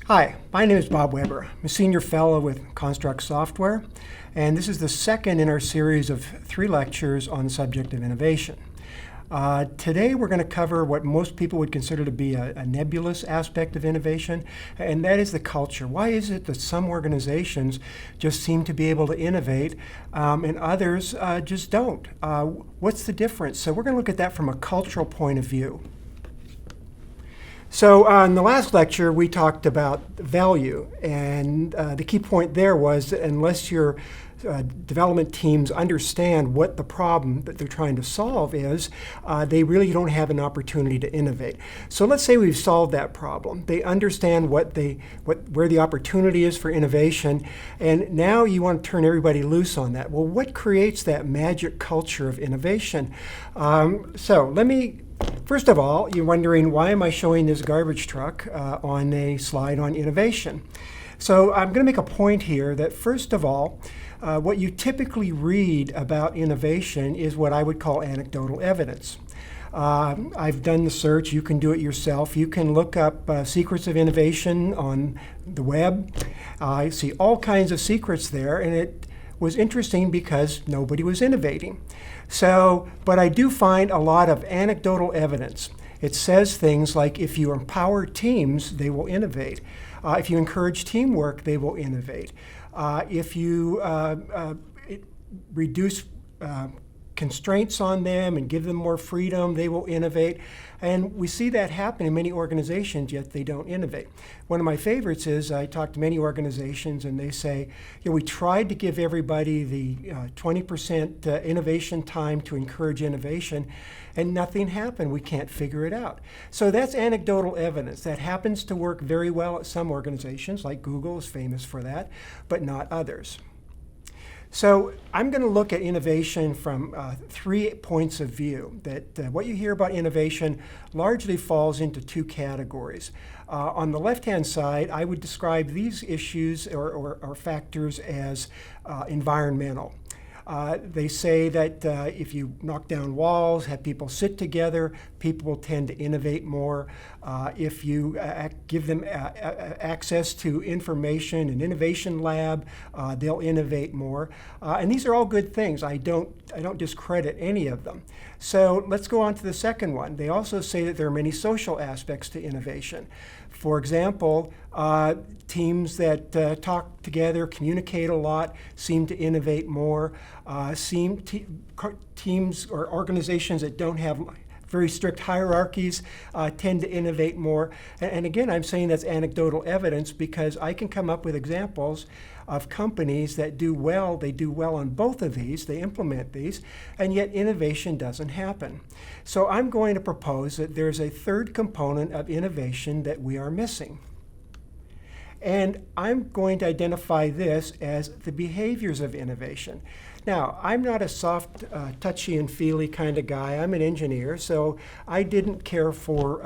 Hi, my name is Bob Weber. I'm a senior fellow with Construx Software, and this is the second in our series of 3 lectures on the subject of innovation. Today we're going to cover what most people would consider to be a nebulous aspect of innovation, and that is the culture. Why is it that some organizations just seem to be able to innovate and others just don't? What's the difference? So we're going to look at that from a cultural point of view. So in the last lecture, we talked about value, and the key point there was that unless your development teams understand what the problem that they're trying to solve is, they really don't have an opportunity to innovate. So let's say we've solved that problem. They understand where the opportunity is for innovation, and now you want to turn everybody loose on that. Well, what creates that magic culture of innovation? First of all, you're wondering, why am I showing this garbage truck on a slide on innovation? So I'm going to make a point here that, first of all, what you typically read about innovation is what I would call anecdotal evidence. I've done the search. You can do it yourself. You can look up secrets of innovation on the web. I see all kinds of secrets there, and it was interesting because nobody was innovating. But I do find a lot of anecdotal evidence. It says things like, if you empower teams, they will innovate. If you encourage teamwork, they will innovate. If you reduce constraints on them and give them more freedom, they will innovate. And we see that happen in many organizations, yet they don't innovate. One of my favorites is I talk to many organizations and they say, we tried to give everybody the 20% innovation time to encourage innovation, and nothing happened. We can't figure it out. So that's anecdotal evidence. That happens to work very well at some organizations, like Google is famous for that, but not others. So I'm going to look at innovation from 3 points of view. What you hear about innovation largely falls into 2 categories. On the left-hand side, I would describe these issues or factors as environmental. They say that if you knock down walls, have people sit together, people will tend to innovate more. If you give them access to information, an innovation lab, they'll innovate more. And these are all good things. I don't discredit any of them. So let's go on to the second one. They also say that there are many social aspects to innovation. For example, teams that talk together, communicate a lot, seem to innovate more. Teams or organizations that don't have very strict hierarchies tend to innovate more. And again, I'm saying that's anecdotal evidence because I can come up with examples of companies that do well. They do well on both of these. They implement these, and yet innovation doesn't happen. So I'm going to propose that there's a third component of innovation that we are missing. And I'm going to identify this as the behaviors of innovation. Now, I'm not a soft, touchy and feely kind of guy. I'm an engineer, so I didn't care for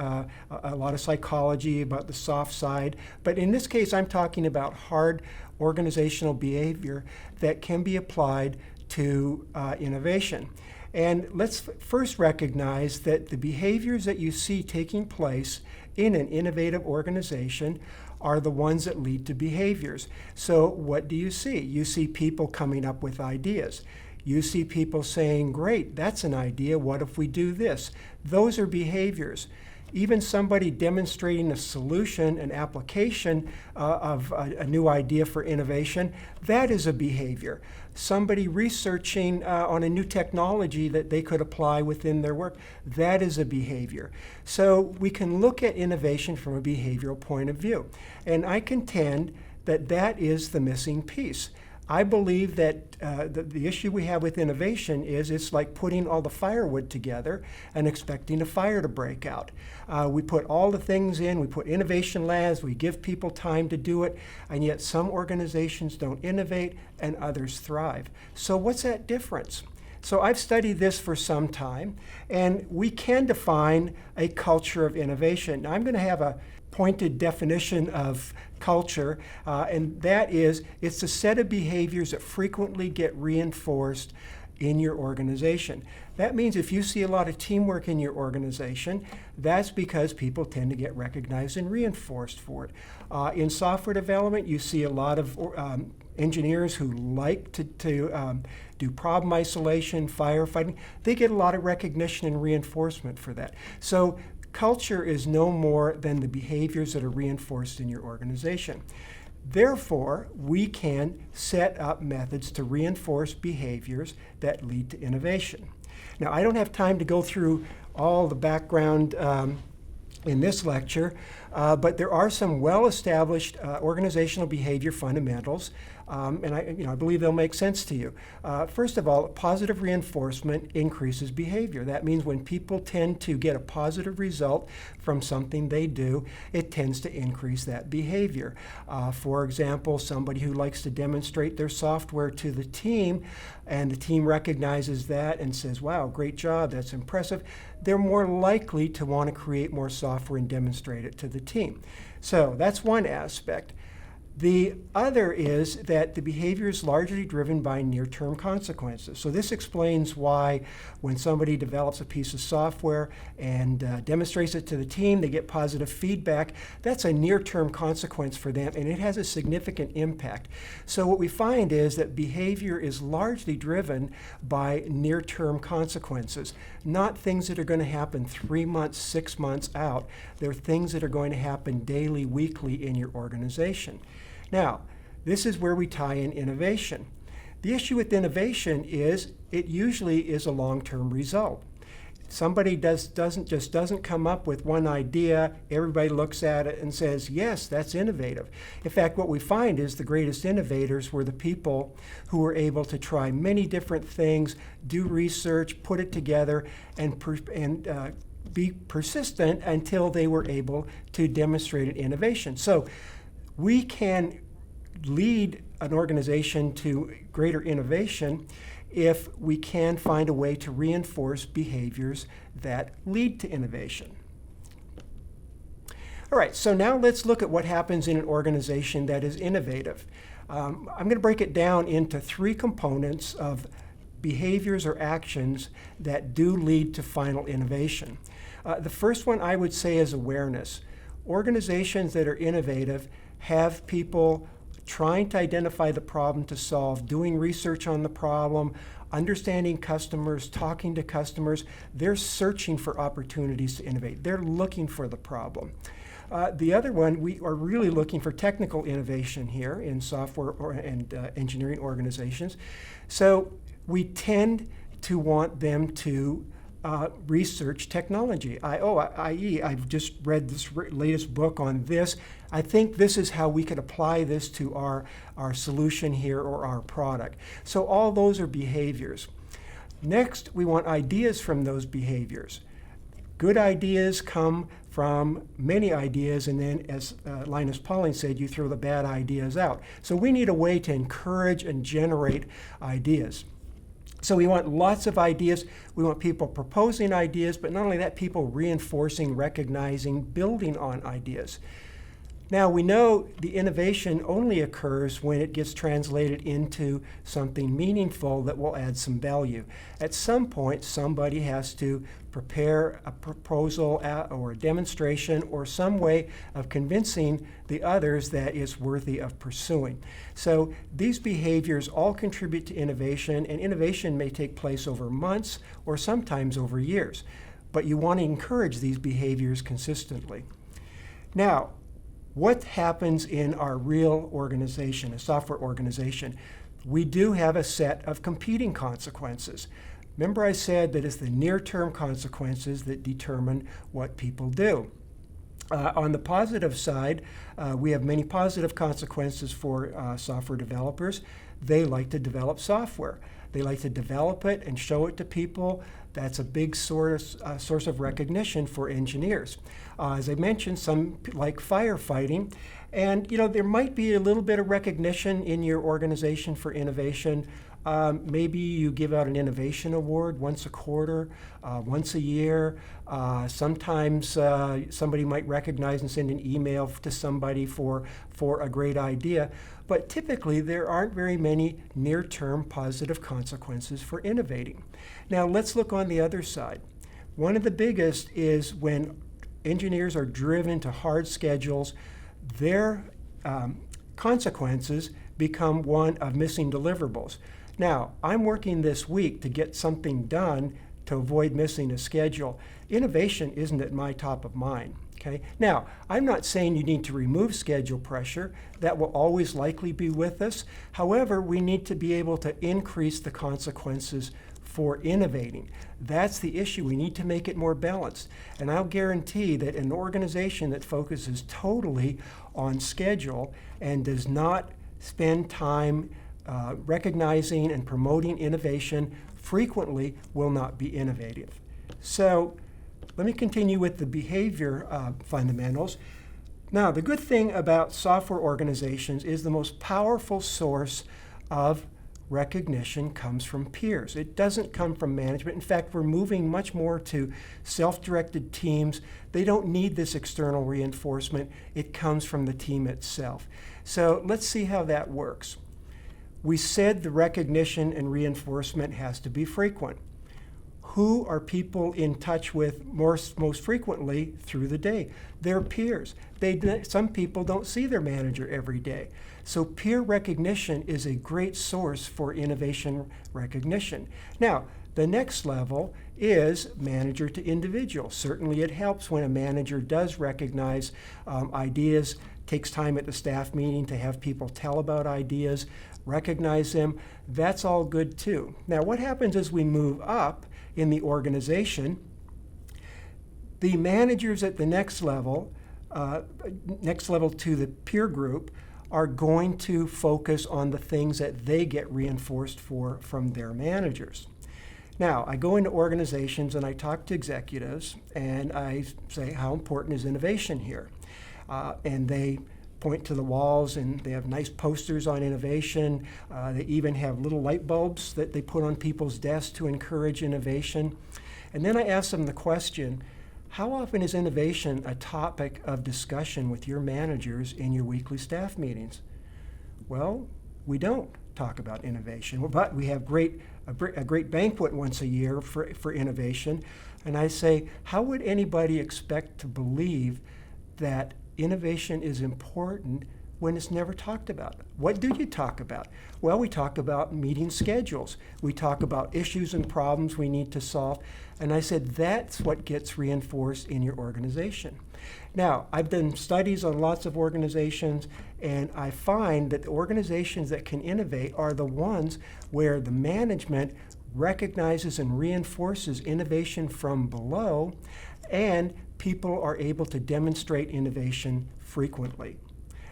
a lot of psychology about the soft side. But in this case, I'm talking about hard organizational behavior that can be applied to innovation. And let's first recognize that the behaviors that you see taking place in an innovative organization are the ones that lead to behaviors. So what do you see? You see people coming up with ideas. You see people saying, great, that's an idea. What if we do this? Those are behaviors. Even somebody demonstrating a solution, an application of a new idea for innovation, that is a behavior. Somebody researching on a new technology that they could apply within their work, that is a behavior. So we can look at innovation from a behavioral point of view. And I contend that that is the missing piece. I believe that the issue we have with innovation is it's like putting all the firewood together and expecting a fire to break out. We put all the things in, we put innovation labs, we give people time to do it, and yet some organizations don't innovate and others thrive. So what's that difference? So I've studied this for some time, and we can define a culture of innovation. Now I'm going to have a pointed definition of culture, and that is it's a set of behaviors that frequently get reinforced in your organization. That means if you see a lot of teamwork in your organization, that's because people tend to get recognized and reinforced for it. In software development, you see a lot of engineers who like to do problem isolation, firefighting. They get a lot of recognition and reinforcement for that. So culture is no more than the behaviors that are reinforced in your organization. Therefore, we can set up methods to reinforce behaviors that lead to innovation. Now, I don't have time to go through all the background in this lecture, but there are some well-established organizational behavior fundamentals, and I believe they'll make sense to you. First of all, positive reinforcement increases behavior. That means when people tend to get a positive result from something they do, it tends to increase that behavior. For example, somebody who likes to demonstrate their software to the team, and the team recognizes that and says, wow, great job, that's impressive, they're more likely to want to create more software and demonstrate it to the team. So that's one aspect. The other is that the behavior is largely driven by near-term consequences. So this explains why when somebody develops a piece of software and demonstrates it to the team, they get positive feedback. That's a near-term consequence for them, and it has a significant impact. So what we find is that behavior is largely driven by near-term consequences, not things that are going to happen 3 months, 6 months out. They're things that are going to happen daily, weekly in your organization. Now, this is where we tie in innovation. The issue with innovation is it usually is a long-term result. Somebody doesn't come up with one idea, everybody looks at it and says, yes, that's innovative. In fact, what we find is the greatest innovators were the people who were able to try many different things, do research, put it together, and be persistent until they were able to demonstrate an innovation. So we can lead an organization to greater innovation if we can find a way to reinforce behaviors that lead to innovation. All right, so now let's look at what happens in an organization that is innovative. I'm going to break it down into 3 components of behaviors or actions that do lead to final innovation. The first one I would say is awareness. Organizations that are innovative have people trying to identify the problem to solve, doing research on the problem, understanding customers, talking to customers. They're searching for opportunities to innovate. They're looking for the problem. The other one, we are really looking for technical innovation here in software and engineering organizations. So we tend to want them to research technology. i.e., I've just read this latest book on this. I think this is how we could apply this to our solution here or our product. So all those are behaviors. Next, we want ideas from those behaviors. Good ideas come from many ideas, and then, as Linus Pauling said, you throw the bad ideas out. So we need a way to encourage and generate ideas. So we want lots of ideas. We want people proposing ideas, but not only that, people reinforcing, recognizing, building on ideas. Now, we know the innovation only occurs when it gets translated into something meaningful that will add some value. At some point, somebody has to prepare a proposal or a demonstration or some way of convincing the others that it's worthy of pursuing. So these behaviors all contribute to innovation, and innovation may take place over months or sometimes over years. But you want to encourage these behaviors consistently. Now, what happens in our real organization, a software organization? We do have a set of competing consequences. Remember I said that it's the near-term consequences that determine what people do. On the positive side, we have many positive consequences for software developers. They like to develop software. They like to develop it and show it to people. That's a big source of recognition for engineers. As I mentioned, some like firefighting. And there might be a little bit of recognition in your organization for innovation. Maybe you give out an innovation award once a quarter, once a year. Sometimes somebody might recognize and send an email to somebody for a great idea. But typically, there aren't very many near-term positive consequences for innovating. Now, let's look on the other side. One of the biggest is when engineers are driven to hard schedules, their consequences become one of missing deliverables. Now, I'm working this week to get something done to avoid missing a schedule. Innovation isn't at my top of mind. Okay? Now, I'm not saying you need to remove schedule pressure. That will always likely be with us. However, we need to be able to increase the consequences for innovating. That's the issue. We need to make it more balanced. And I'll guarantee that an organization that focuses totally on schedule and does not spend time recognizing and promoting innovation frequently will not be innovative. So let me continue with the behavior fundamentals. Now, the good thing about software organizations is the most powerful source of recognition comes from peers. It doesn't come from management. In fact, we're moving much more to self-directed teams. They don't need this external reinforcement. It comes from the team itself. So let's see how that works. We said the recognition and reinforcement has to be frequent. Who are people in touch with most frequently through the day? Their peers. Some people don't see their manager every day. So peer recognition is a great source for innovation recognition. Now, the next level is manager to individual. Certainly it helps when a manager does recognize ideas, takes time at the staff meeting to have people tell about ideas, recognize them. That's all good too. Now, what happens as we move up in the organization? The managers at the next level to the peer group, are going to focus on the things that they get reinforced from their managers. Now, I go into organizations and I talk to executives and I say, how important is innovation here? And they point to the walls and they have nice posters on innovation. They even have little light bulbs that they put on people's desks to encourage innovation. And then I ask them the question, how often is innovation a topic of discussion with your managers in your weekly staff meetings? Well, we don't talk about innovation, but we have a great banquet once a year for innovation. And I say, how would anybody expect to believe that innovation is important when it's never talked about? What do you talk about? Well, we talk about meeting schedules. We talk about issues and problems we need to solve. And I said, that's what gets reinforced in your organization. Now, I've done studies on lots of organizations, and I find that the organizations that can innovate are the ones where the management recognizes and reinforces innovation from below, and people are able to demonstrate innovation frequently.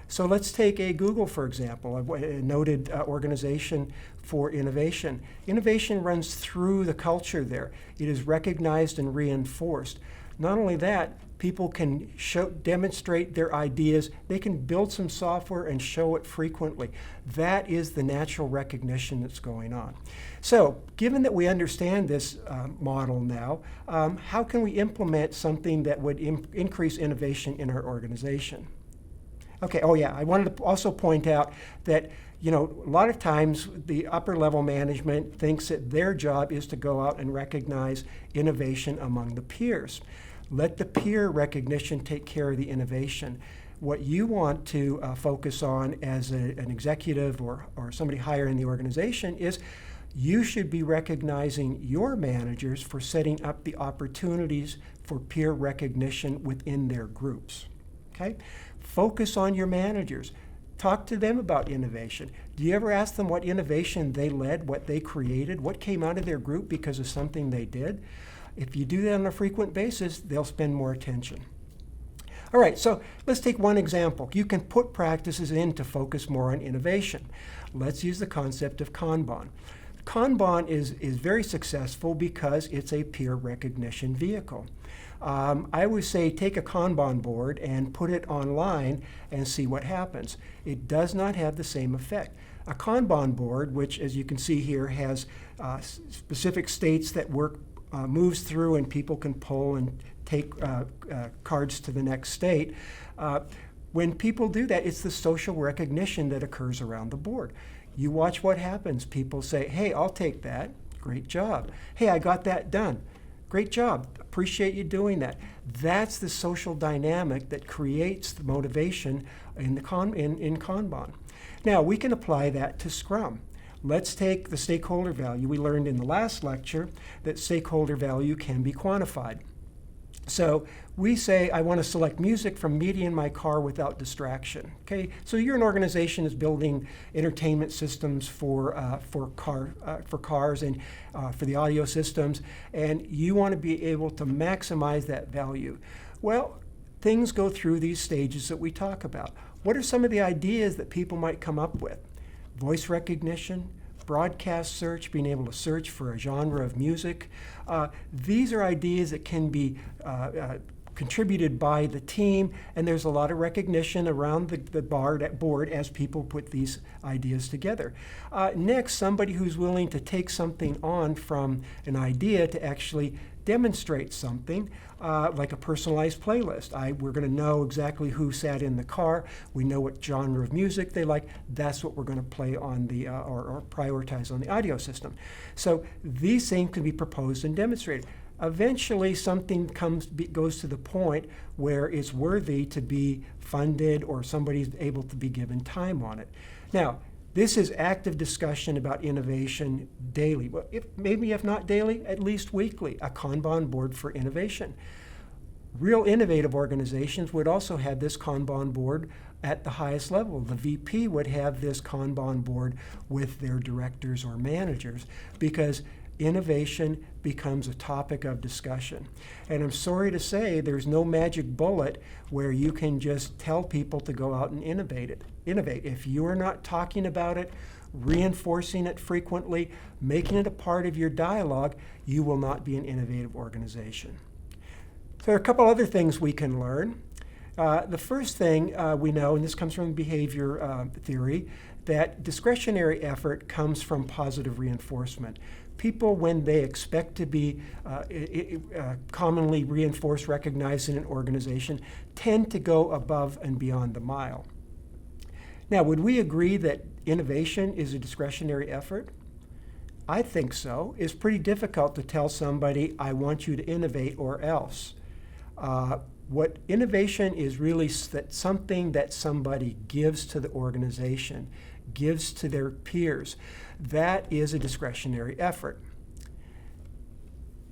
So let's take a Google, for example, a noted organization for innovation. Innovation runs through the culture there. It is recognized and reinforced. Not only that, people can demonstrate their ideas. They can build some software and show it frequently. That is the natural recognition that's going on. So given that we understand this model now, how can we implement something that would increase innovation in our organization? Okay, oh yeah, I wanted to also point out that, a lot of times the upper level management thinks that their job is to go out and recognize innovation among the peers. Let the peer recognition take care of the innovation. What you want to focus on as an executive or somebody higher in the organization is you should be recognizing your managers for setting up the opportunities for peer recognition within their groups. Okay? Focus on your managers. Talk to them about innovation. Do you ever ask them what innovation they led, what they created, what came out of their group because of something they did? If you do that on a frequent basis, they'll spend more attention. All right, so let's take one example. You can put practices in to focus more on innovation. Let's use the concept of Kanban. Kanban is very successful because it's a peer recognition vehicle. I always say take a Kanban board and put it online and see what happens. It does not have the same effect. A Kanban board, which as you can see here has specific states that work moves through and people can pull and take cards to the next state. When people do that, it's the social recognition that occurs around the board. You watch what happens. People say, hey, I'll take that. Great job. Hey, I got that done. Great job. Appreciate you doing that. That's the social dynamic that creates the motivation in Kanban. Now, we can apply that to Scrum. Let's take the stakeholder value. We learned in the last lecture that stakeholder value can be quantified. So we say, I want to select music from media in my car without distraction. Okay, so you're an organization that's building entertainment systems for cars and for the audio systems, and you want to be able to maximize that value. Well, things go through these stages that we talk about. What are some of the ideas that people might come up with? Voice recognition, broadcast search, being able to search for a genre of music. These are ideas that can be contributed by the team, and there's a lot of recognition around the board as people put these ideas together. Next, somebody who's willing to take something on from an idea to actually demonstrate something, like a personalized playlist. We're going to know exactly who sat in the car. We know what genre of music they like. That's what we're going to play on the or prioritize on the audio system. So these things can be proposed and demonstrated. Eventually, something goes to the point where it's worthy to be funded or somebody's able to be given time on it. Now, this is active discussion about innovation daily. Well, maybe if not daily, at least weekly, a Kanban board for innovation. Real innovative organizations would also have this Kanban board at the highest level. The VP would have this Kanban board with their directors or managers because innovation becomes a topic of discussion. And I'm sorry to say there's no magic bullet where you can just tell people to go out and innovate. If you are not talking about it, reinforcing it frequently, making it a part of your dialogue, you will not be an innovative organization. So there are a couple other things we can learn. The first thing we know, and this comes from behavior theory, that discretionary effort comes from positive reinforcement. People, when they expect to be commonly reinforced, recognized in an organization, tend to go above and beyond the mile. Now, would we agree that innovation is a discretionary effort? I think so. It's pretty difficult to tell somebody, I want you to innovate or else. What innovation is really something that somebody gives to the organization, gives to their peers. That is a discretionary effort.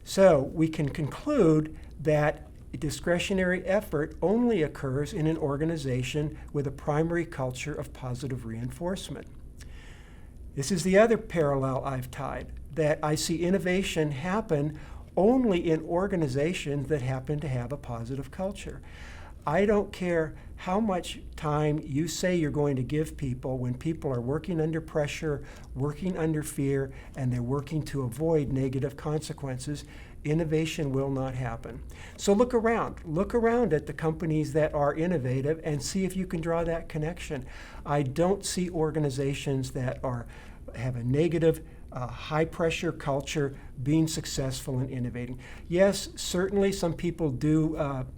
So we can conclude that discretionary effort only occurs in an organization with a primary culture of positive reinforcement. This is the other parallel I've tied, that I see innovation happen only in organizations that happen to have a positive culture. I don't care how much time you say you're going to give people when people are working under pressure, working under fear, and they're working to avoid negative consequences, innovation will not happen. So look around. Look around at the companies that are innovative and see if you can draw that connection. I don't see organizations that have a negative high-pressure culture being successful in innovating. Yes, certainly some people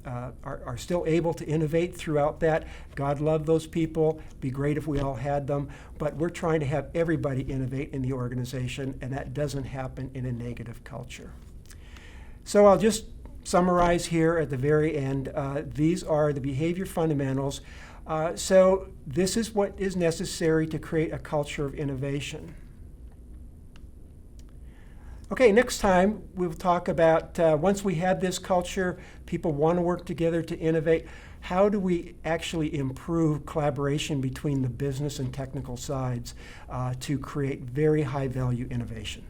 are still able to innovate throughout that. God love those people. Be great if we all had them. But we're trying to have everybody innovate in the organization, and that doesn't happen in a negative culture. So I'll just summarize here at the very end. These are the behavior fundamentals. So this is what is necessary to create a culture of innovation. Okay, next time we'll talk about, once we have this culture, people want to work together to innovate, how do we actually improve collaboration between the business and technical sides to create very high value innovation?